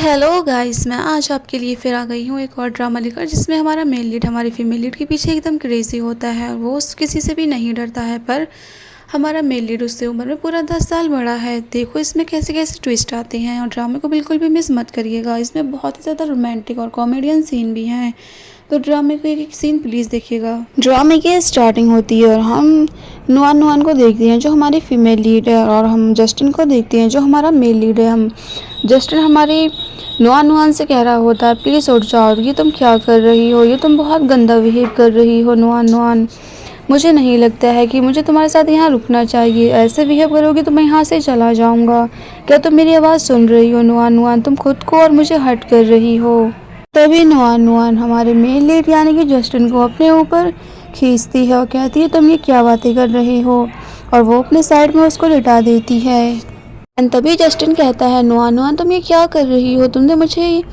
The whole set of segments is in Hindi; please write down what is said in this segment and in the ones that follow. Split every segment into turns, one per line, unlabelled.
हेलो गाइस, मैं आज आपके लिए फिर आ गई हूँ एक और ड्रामा लेकर, जिसमें हमारा मेल लीड हमारी फीमेल लीड के पीछे एकदम क्रेजी होता है। वो किसी से भी नहीं डरता है, पर हमारा मेल लीड उससे उम्र में पूरा 10 साल बड़ा है। देखो इसमें कैसे कैसे ट्विस्ट आते हैं, और ड्रामे को बिल्कुल भी मिस मत करिएगा। इसमें बहुत ही ज़्यादा रोमांटिक और कॉमेडियन सीन भी हैं, तो ड्रामे को एक एक सीन प्लीज़ देखिएगा। ड्रामे की स्टार्टिंग होती है और हम नुआन नुआन को देखते हैं जो हमारी फीमेल लीड है, और हम जस्टिन को देखते हैं जो हमारा मेल लीड है। हम जस्टिन हमारी नुआन नुआन से कह रहा होता है, प्लीज़ उठ जाओ, ये तुम क्या कर रही हो, ये तुम बहुत गंदा बिहेव कर रही हो नुआन नुआन। मुझे नहीं लगता है कि मुझे तुम्हारे साथ यहाँ रुकना चाहिए, ऐसे बिहेव करोगी तो मैं यहाँ से चला जाऊँगा। क्या तुम मेरी आवाज़ सुन रही हो नुआन नुआन? तुम खुद को और मुझे हर्ट कर रही हो। तभी नुआन नुआन हमारे मेल लीड यानी कि जस्टिन को अपने ऊपर खींचती है और कहती है, तुम ये क्या बातें कर रही हो, और वो अपने साइड में उसको लिटा देती है। तभी जस्टिन कहता है, नुआन नुआन तुम ये क्या कर रही हो, तुमने मुझे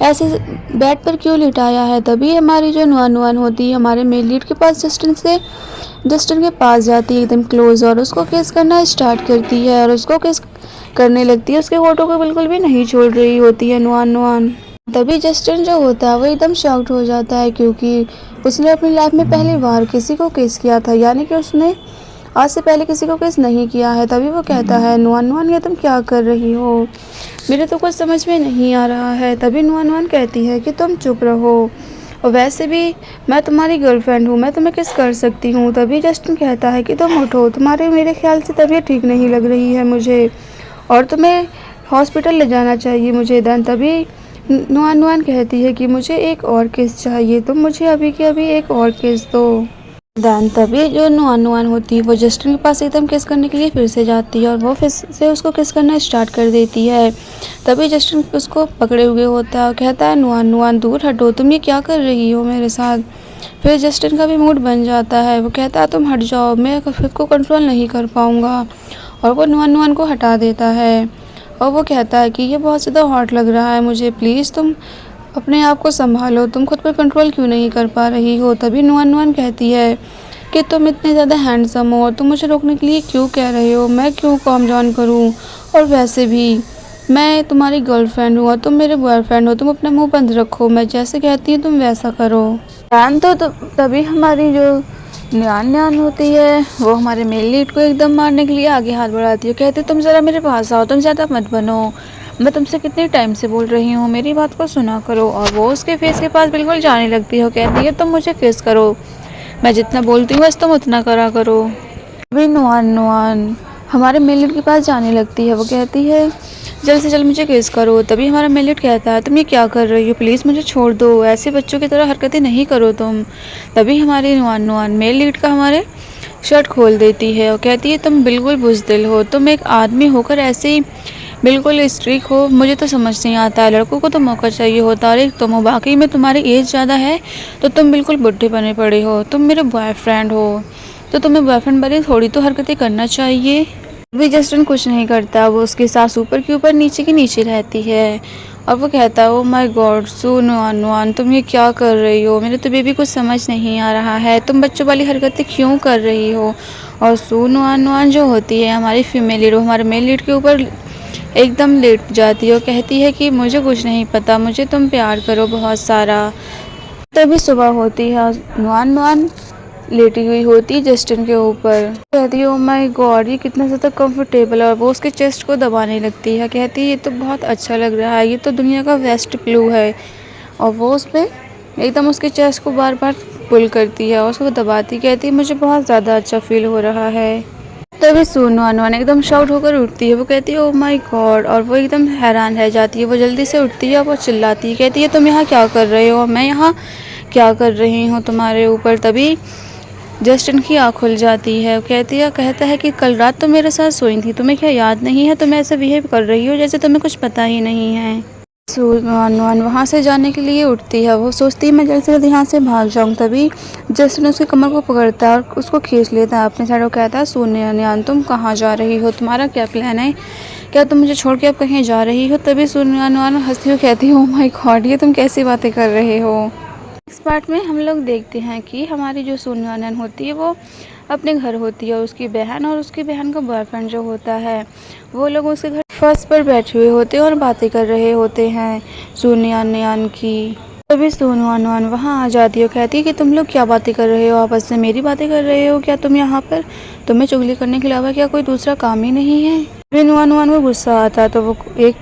ऐसे बेड पर क्यों लिटाया है। तभी हमारी जो नुआन नुआन होती है हमारे मेल लीड के पास जस्टिन के पास जाती है एकदम क्लोज, और उसको किस करना स्टार्ट करती है और उसको किस करने लगती है। उसके होठों को बिल्कुल भी नहीं छोड़ रही होती है नुआन नुआन। तभी जस्टिन जो होता है वो एकदम शॉक्ड हो जाता है, क्योंकि उसने अपनी लाइफ में पहली बार किसी को किस किया था, यानी कि उसने आज से पहले किसी को किस नहीं किया है। तभी वो कहता है, नुआन नुआन ये तुम क्या कर रही हो, मेरे तो कुछ समझ में नहीं आ रहा है। तभी नुआन नुआन कहती है कि तुम चुप रहो, और वैसे भी मैं तुम्हारी गर्लफ्रेंड हूँ, मैं तुम्हें किस कर सकती हूँ। तभी जस्टिन कहता है कि तुम उठो, तुम्हारे मेरे ख्याल से तबीयत ठीक नहीं लग रही है मुझे, और तुम्हें हॉस्पिटल ले जाना चाहिए मुझे। तभी नुआन नुआन कहती है कि मुझे एक और किस चाहिए, तुम मुझे अभी के अभी एक और किस दो। तभी जो नुआन नुआन होती है वो जस्टिन के पास एकदम किस करने के लिए फिर से जाती है, और वो फिर से उसको किस करना स्टार्ट कर देती है। तभी जस्टिन उसको पकड़े हुए होता है और कहता है, नुआन नुआन दूर हटो, तुम ये क्या कर रही हो मेरे साथ। फिर जस्टिन का भी मूड बन जाता है, वो कहता है तुम हट जाओ, मैं खुद को कंट्रोल नहीं कर पाऊँगा, और वो नुआन नुआन को हटा देता है। और वो कहता है कि ये बहुत ज़्यादा हॉट लग रहा है मुझे, प्लीज़ तुम अपने आप को संभालो, तुम खुद पर कंट्रोल क्यों नहीं कर पा रही हो। तभी नुआन नुआन कहती है कि तुम इतने ज़्यादा हैंडसम हो और तुम मुझे रोकने के लिए क्यों कह रहे हो, मैं क्यों काम डाउन करूँ, और वैसे भी मैं तुम्हारी गर्लफ्रेंड हूँ और तुम मेरे बॉयफ्रेंड हो, तुम अपना मुंह बंद रखो, मैं जैसे कहती हूँ तुम वैसा करो। तभी हमारी जो न्यान न्यान होती है वो हमारे मेल लीड को एकदम मारने के लिए आगे हाथ बढ़ाती है, कहती है तुम ज़रा मेरे पास आओ, तुम ज़्यादा मत बनो, मैं तुमसे कितने टाइम से बोल रही हूँ, मेरी बात को सुना करो। और वो उसके फेस के पास बिल्कुल जाने लगती है, कहती है तुम मुझे किस करो, मैं जितना बोलती हूँ बस तुम उतना करा करो। अभी नुआन नुआन हमारे मेल लीड के पास जाने लगती है, वो कहती है जल्द से जल्द मुझे किस करो। तभी हमारा मेल लीड कहता है, तुम ये क्या कर रही हो, प्लीज़ मुझे छोड़ दो, ऐसे बच्चों की तरह हरकतें नहीं करो तुम। तभी हमारी नुआन नुआन मेल लीड का हमारे शर्ट खोल देती है और कहती है तुम बिल्कुल बुज़दिल हो, तुम एक आदमी होकर ऐसे ही बिल्कुल स्ट्रिक हो, मुझे तो समझ नहीं आता है, लड़कों को तो मौका चाहिए होता, और एक तुम हो, बाकी में तुम्हारी एज ज़्यादा है तो तुम बिल्कुल बुढ़े बने पड़े हो, तुम मेरे बॉयफ्रेंड हो तो तुम्हें बॉयफ्रेंड बनी थोड़ी तो हरकतें करना चाहिए। अभी जस्टिन कुछ नहीं करता, वो उसके सास ऊपर के ऊपर नीचे की नीचे रहती है, और वो कहता है, ओ माय गॉड सू नुआन नुआन तुम ये क्या कर रही हो, मेरे तो बेबी कुछ समझ नहीं आ रहा है, तुम बच्चों वाली हरकतें क्यों कर रही हो। और सू नुआन नुआन जो होती है हमारी फीमेल लीड, वो हमारे मेल लीड के ऊपर एकदम लेट जाती है और कहती है कि मुझे कुछ नहीं पता, मुझे तुम प्यार करो बहुत सारा। तभी सुबह होती है, नुआन नुआन लेटी हुई होती है जस्टिन के ऊपर, कहती है ओ माय गॉड ये कितना ज़्यादा कंफर्टेबल है, और वो उसके चेस्ट को दबाने लगती है, कहती है ये तो बहुत अच्छा लग रहा है, ये तो दुनिया का बेस्ट प्लू है। और वो उस पर एकदम उसके चेस्ट को बार बार पुल करती है और उसको दबाती, कहती है मुझे बहुत ज़्यादा अच्छा फील हो रहा है। तभी नुआन नुआन एकदम शाउट होकर उठती है, वो कहती है ओ माय गॉड, और वो एकदम हैरान रह जाती है, वो जल्दी से उठती है और वो चिल्लाती है, कहती है तुम यहाँ क्या कर रहे हो, मैं यहाँ क्या कर रही हूँ तुम्हारे ऊपर। तभी जस्टिन की आँख खुल जाती है, कहता है कि कल रात तुम मेरे साथ सोई थी, तुम्हें क्या याद नहीं है, तुम ऐसे बिहेव कर रही हो जैसे तुम्हें कुछ पता ही नहीं है। नुआन नुआन वहाँ से जाने के लिए उठती है, वो सोचती है मैं जल्द से जल्द यहाँ से भाग जाऊँ। तभी जस्टिन उसकी कमर को पकड़ता है और उसको खींच लेता है अपने साइड, वो कहता है नुआन तुम कहाँ जा रही हो, तुम्हारा क्या प्लान है, क्या तुम मुझे छोड़ के अब कहीं जा रही हो। तभी नुआन हंसती हुई कहती है ओ माय गॉड ये तुम कैसी बातें कर रहे हो। इस पार्ट में हम लोग देखते हैं कि हमारी जो नुआन होती है वो अपने घर होती है, और उसकी बहन का बॉयफ्रेंड जो होता है वो लोग उसके घर फर्श पर बैठे हुए होते हैं और बातें कर रहे होते हैं सोनिया नियान की। तभी सोनू अनवन वहाँ आ जाती है और कहती है कि तुम लोग क्या बातें कर रहे हो आपस में, मेरी बातें कर रहे हो क्या तुम यहाँ पर? तुम्हें चुगली करने के अलावा क्या कोई दूसरा काम ही नहीं है? तभी नुआन को गुस्सा आता है तो वो एक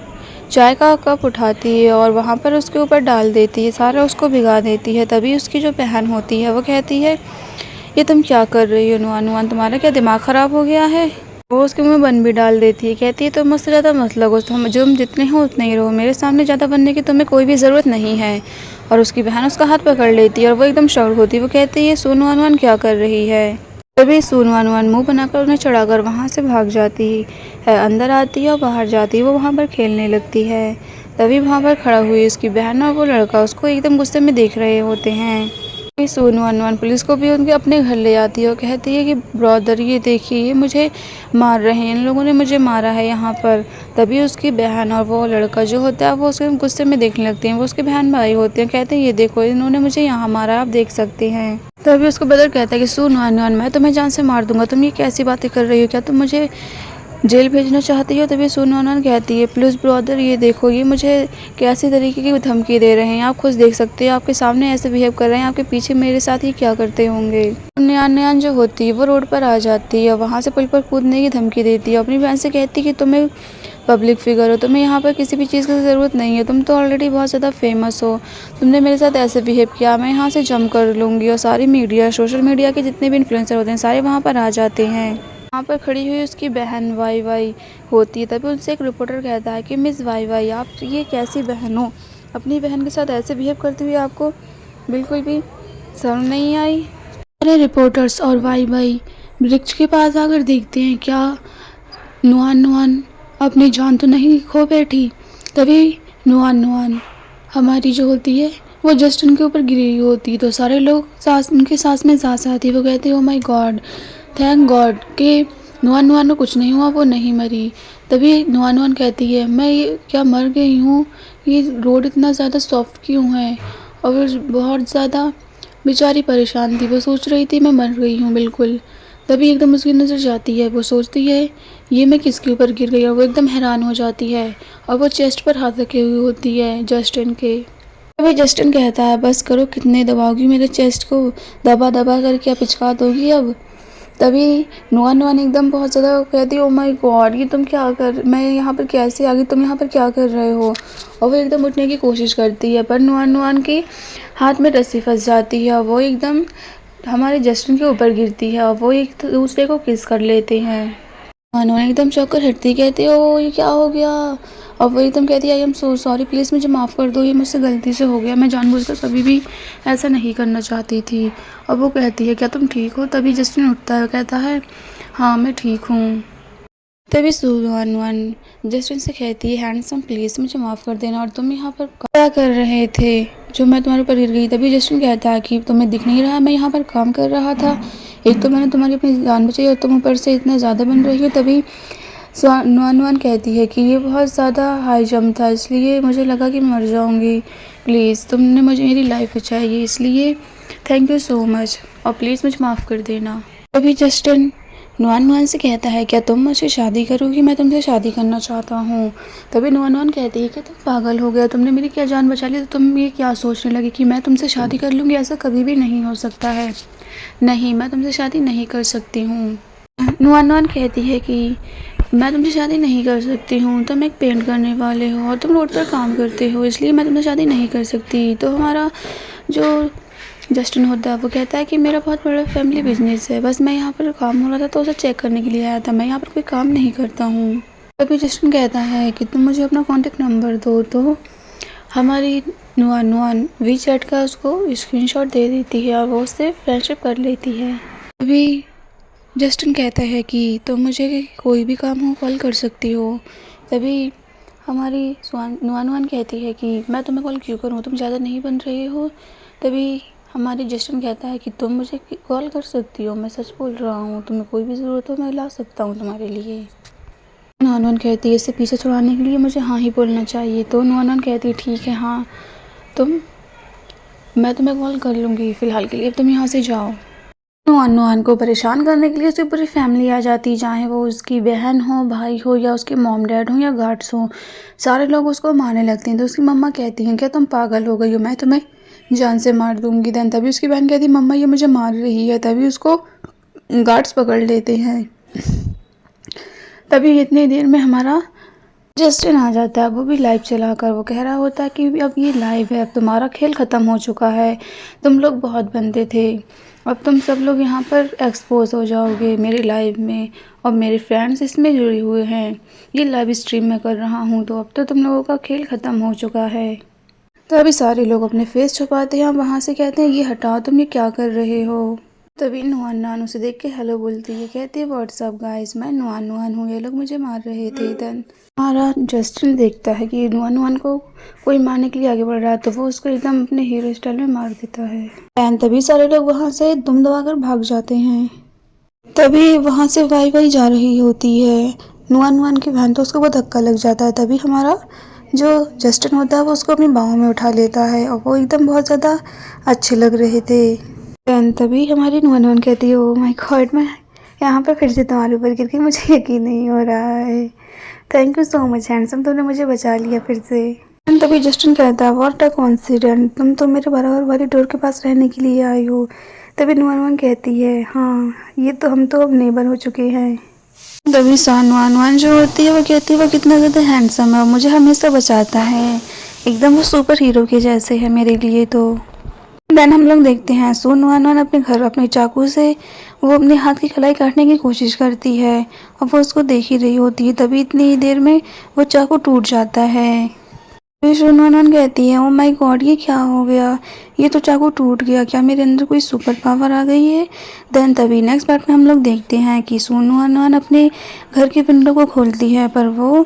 चाय का कप उठाती है और वहाँ पर उसके ऊपर डाल देती है, सारा उसको भिगा देती है। तभी उसकी जो बहन होती है वो कहती है ये तुम क्या कर रही हो नुआन, तुम्हारा क्या दिमाग ख़राब हो गया है? वो उसके मुँह में बन भी डाल देती है, कहती है तुम मुझसे ज़्यादा मत लगो, तुम जितने हो उतने ही रहो, मेरे सामने ज़्यादा बनने की तुम्हें कोई भी ज़रूरत नहीं है। और उसकी बहन उसका हाथ पकड़ लेती है और वो एकदम शॉक्ड होती है। वो कहती है सोनू अनवन क्या कर रही है? तभी सोनू अनवन मुँह बनाकर उन्हें चढ़ाकर वहाँ से भाग जाती है, अंदर आती है और बाहर जाती है। वो वहाँ पर खेलने लगती है। तभी वहाँ पर खड़ा हुई उसकी बहन और वो लड़का उसको एकदम गुस्से में देख रहे होते हैं। सोनू अनवन पुलिस को भी उनके अपने घर ले आती है और कहती है कि ब्रदर ये देखिए ये मुझे मार रहे हैं, इन लोगों ने मुझे मारा है यहाँ पर। तभी उसकी बहन और वो लड़का जो होता है वो उसके गुस्से में देखने लगते हैं। वो उसके बहन भाई होते हैं, कहते हैं ये देखो इन्होंने मुझे यहाँ मारा, आप देख सकते हैं। तभी उसको ब्रदर कहता है कि सोनू अनवन मैं तुम्हें जान से मार दूंगा, तुम ये कैसी बातें कर रही हो, क्या तुम मुझे जेल भेजना चाहती हो? तभी सोनू अनवन कहती है प्लीज़ ब्रदर ये देखो ये मुझे कैसी तरीके की धमकी दे रहे हैं, आप खुद देख सकते हो, आपके सामने ऐसे बिहेव कर रहे हैं, आपके पीछे मेरे साथ ही क्या करते होंगे। नियान नियान जो होती है वो रोड पर आ जाती है और वहाँ से पुल पर कूदने की धमकी देती है। अपनी बहन से कहती है कि तुम्हें पब्लिक फिगर हो, तुम्हें यहाँ पर किसी भी चीज़ की ज़रूरत नहीं है, तुम तो ऑलरेडी बहुत ज़्यादा फेमस हो, तुमने मेरे साथ ऐसे बिहेव किया, मैं यहाँ से जंप कर लूँगी। और सारी मीडिया सोशल मीडिया के जितने भी इन्फ्लुएंसर होते हैं सारे वहाँ पर आ जाते हैं। वहाँ पर खड़ी हुई उसकी बहन वाई वाई होती है। तभी उनसे एक रिपोर्टर कहता है कि मिस वाई वाई आप ये कैसी बहन हो, अपनी बहन के साथ ऐसे बिहेव करते हुए आपको बिल्कुल भी शर्म नहीं आई? सारे रिपोर्टर्स और वाई वाई वृक्ष के पास आकर देखते हैं क्या नुआन अपनी जान तो नहीं खो बैठी। तभी नुआन हमारी जो होती है वो जस्टिन के ऊपर गिरी हुई होती है तो सारे लोग उनके सांस में सांस आती है। वो कहते हैं oh my God, thank God कि नुआन को कुछ नहीं हुआ, वो नहीं मरी। तभी नुआन कहती है मैं ये क्या मर गई हूँ, ये रोड इतना ज़्यादा सॉफ्ट क्यों है? और वो बहुत ज़्यादा बेचारी परेशान थी, वो सोच रही थी मैं मर गई हूँ बिल्कुल। तभी एकदम उसकी नज़र जाती है, वो सोचती है ये मैं किसके ऊपर गिर गई, और वो एकदम हैरान हो जाती है और वो चेस्ट पर हाथ रखे हुई होती है जस्टिन के। तभी जस्टिन कहता है बस करो, कितने दबाओगी मेरे चेस्ट को, दबा दबा कर क्या पिचका दोगी अब? तभी नुआन एकदम बहुत ज़्यादा कहती है ओ माय गॉड ये तुम क्या कर, मैं यहाँ पर कैसे आ गई, तुम यहाँ पर क्या कर रहे हो? और वो एकदम उठने की कोशिश करती है पर नुआन के हाथ में रस्सी फंस जाती है और वो एकदम हमारे जस्टिन के ऊपर गिरती है और वो एक दूसरे को किस कर लेते हैं। नुआन एकदम चौंक कर हटती, कहती है ओ ये क्या हो गया? और वो एकदम कहती है I am so sorry, please मुझे माफ़ कर दो, ये मुझसे गलती से हो गया, मैं जानबूझकर कभी भी ऐसा नहीं करना चाहती थी। और वो कहती है क्या तुम ठीक हो? तभी जस्टिन उठता है, कहता है हाँ मैं ठीक हूँ। तभी नुआन जस्टिन से कहती है हैंडसम प्लीज़ मुझे माफ़ कर देना, और तुम यहाँ पर क्या कर रहे थे जो मैं तुम्हारे ऊपर गिर गई? तभी जस्टिन कहता है कि तुम्हें दिख नहीं रहा मैं यहाँ पर काम कर रहा था, एक तो मैंने तुम्हारी अपनी जान बचाई और तुम ऊपर से इतना ज़्यादा बन रही हो। तभी नुआन कहती है कि ये बहुत ज़्यादा हाई जंप था इसलिए मुझे लगा कि मर जाऊंगी, प्लीज़ तुमने मुझे मेरी लाइफ बचाई है इसलिए थैंक यू सो मच, और प्लीज़ मुझे माफ़ कर देना। तभी जस्टिन नुआन से कहता है क्या तुम मुझसे शादी करोगी, मैं तुमसे शादी करना चाहता हूँ। तभी नुआन कहती है कि तुम पागल हो गया, तुमने मेरी क्या जान बचा ली, तो तुम ये क्या सोचने लगी कि मैं तुमसे शादी कर लूँगी? ऐसा कभी भी नहीं हो सकता है, नहीं मैं तुमसे शादी नहीं कर सकती हूँ। नुआन कहती है कि मैं तुमसे शादी नहीं कर सकती हूँ, तुम एक पेंट करने वाले हो और तुम रोड पर काम करते हो, इसलिए मैं तुमसे शादी नहीं कर सकती। तो हमारा जो जस्टिन होता है वो कहता है कि मेरा बहुत बड़ा फैमिली बिजनेस है, बस मैं यहाँ पर काम हो रहा था तो उसे चेक करने के लिए आया था, मैं यहाँ पर कोई काम नहीं करता हूँ। तभी जस्टिन कहता है कि तुम मुझे अपना कॉन्टेक्ट नंबर दो, तो हमारी नुआन वीचैट का उसको स्क्रीनशॉट दे देती है और वो उससे फ्रेंडशिप कर लेती है। तभी जस्टिन कहता है कि तुम मुझे कोई भी काम हो कॉल कर सकती हो। तभी हमारी नुआन कहती है कि मैं तुम्हें कॉल क्यों करूँ, तुम ज़्यादा नहीं बन रही हो। तभी हमारी जस्टिन कहता है कि तुम मुझे कॉल कर सकती हो, मैं सच बोल रहा हूँ, तुम्हें कोई भी ज़रूरत हो मैं ला सकता हूँ तुम्हारे लिए। नुआन कहती है इससे पीछे छुड़ाने के लिए मुझे हाँ ही बोलना चाहिए। तो नुआन कहती है ठीक है हाँ मैं तुम्हें कॉल कर लूँगी, फ़िलहाल के लिए अब तुम यहाँ से जाओ। नुआन नुआन को परेशान करने के लिए उसकी पूरी फैमिली आ जाती है, चाहे वो उसकी बहन हो, भाई हो या उसके मॉम डैड हो या गार्ड्स हो। सारे लोग उसको मारने लगते हैं। तो उसकी मम्मा कहती हैं, क्या तुम पागल हो गई हो, मैं तुम्हें जान से मार दूंगी। देन तभी उसकी बहन कहती है, मम्मा ये मुझे मार रही है। तभी उसको गार्ड्स पकड़ लेते हैं। तभी इतनी देर में हमारा जस्टिन आ जाता है, वो भी लाइव चलाकर वो कह रहा होता है कि अब ये लाइव है, अब तुम्हारा खेल ख़त्म हो चुका है, तुम लोग बहुत बनते थे, अब तुम सब लोग यहाँ पर एक्सपोज हो जाओगे मेरी लाइव में, और मेरे फ्रेंड्स इसमें जुड़े हुए हैं, ये लाइव स्ट्रीम मैं कर रहा हूँ, तो अब तो तुम लोगों का खेल ख़त्म हो चुका है। तो अभी सारे लोग अपने फेस छुपाते हैं और वहाँ से कहते हैं, ये हटाओ, तुम ये क्या कर रहे हो। तभी नुआन नुआन उसे देख के हेलो बोलती है, कहती है व्हाट्सअप गाइस, मैं नुआन नुआन हूँ, ये लोग मुझे मार रहे थे। देन हमारा जस्टिन देखता है कि नुआन नुआन को कोई मारने के लिए आगे बढ़ रहा है, तो वो उसको एकदम अपने हीरो स्टाइल में मार देता है। एंड तभी सारे लोग वहाँ से दुम दबाकर भाग जाते हैं। तभी वहाँ से वाई वाई जा रही होती है, नुआन नुआन की बहन, तो उसको बहुत धक्का लग जाता है। तभी हमारा जो जस्टिन होता है वो उसको अपनी बाहों में उठा लेता है, और वो एकदम बहुत ज़्यादा अच्छे लग रहे थे। एंड तभी हमारी नुआन नुआन कहती है, ओ माय गॉड, मैं यहाँ पर फिर से तुम्हारे ऊपर गिर गई, मुझे यकीन नहीं हो रहा है, thank you so much handsome, तुमने मुझे बचा लिया फिर से। एंड तभी जस्टिन कहता है, व्हाट अ कोइंसिडेंस, तुम तो मेरे बराबर वाली डोर के पास रहने के लिए आई हो। तभी नुआन नुआन कहती है, हाँ ये तो हम तो अब नेबर हो चुके हैं। तभी नुआन नुआन जो होती है वो कहती है, वो कितना ज़्यादा हैंडसम है और मुझे हमेशा बचाता है, एकदम वो सुपर हीरो के जैसे है मेरे लिए। तो देन हम लोग देखते हैं नुआन नुआन अपने घर अपने चाकू से वो अपने हाथ की कलाई काटने की कोशिश करती है, और वो उसको देख ही रही होती है। तभी इतनी ही देर में वो चाकू टूट जाता है। फिर नुआन नुआन कहती है, ओ माय गॉड, ये क्या हो गया, ये तो चाकू टूट गया, क्या मेरे अंदर कोई सुपर पावर आ गई है। देन तभी नेक्स्ट पार्ट में हम लोग देखते हैं कि नुआन नुआन अपने घर की विंडो को खोलती है, पर वो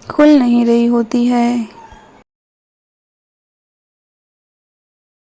खुल नहीं रही होती है।